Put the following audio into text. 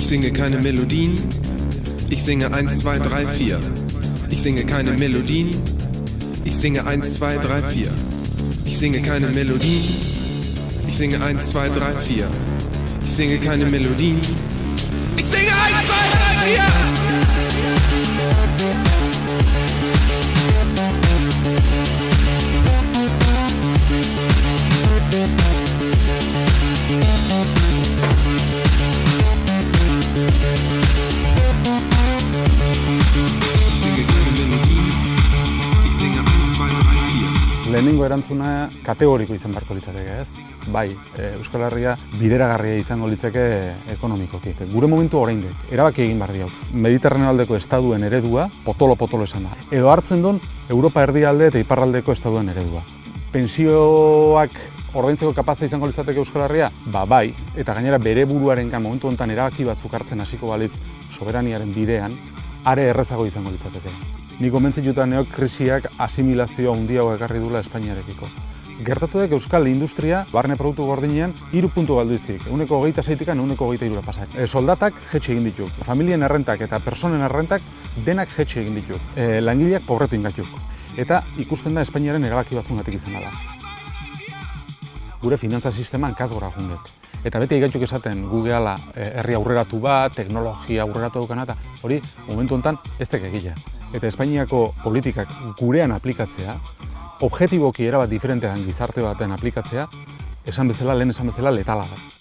singe keine Melodien, ich singe 1, 2, 3, 4. Ich singe keine Melodien, ich singe 1, 2, 3, 4. Ich singe keine Melodien, ich singe 1, 2, 3, 4. Ich singe keine Melodien, ich singe 1, 2, 3, 4. Lehenengo erantzuna kategoriko izan beharko litzateke, ez? Bai, Euskal Herria bideragarria izango litzake ekonomikoki. Gure momentu oraindik, erabaki egin behar diau. Mediterraneo aldeko estaduen eredua, potolo esan da. Edo hartzen duen, Europa erdialde eta iparraldeko estaduen eredua. Pensioak ordaintzeko kapaza izango litzateke Euskal Herria? Ba, bai, eta gainera bere buruarengan momentu honetan erabaki batzuk hartzen hasiko balitz soberaniaren bidean, are errezago izango litzateke. Ni konbentzituta neok krisiak asimilazio handiago ekarri dula Espainiarekiko. Gertatu dek Euskal industria, barne produktu gordinean, 3 puntu galdu izkirik. 26-tik 23 pasat. Soldatak jetxe egin dituk. Familien errentak eta personen errentak denak jetxe egin dituk. Langileak pobretu ingatuk. Eta ikusten da Espainiaren erabaki batzungatik izan da. Gure finantza sisteman kasgora jundek. Eta beti egaituk esaten gu gehala herri aurreratu bat, teknologia aurreratu dukana, eta hori momentu honetan ez tek egila. Eta Espainiako politikak gurean aplikatzea, objetiboki erabat diferentean gizarte baten aplikatzea, lehen esan bezala letala da.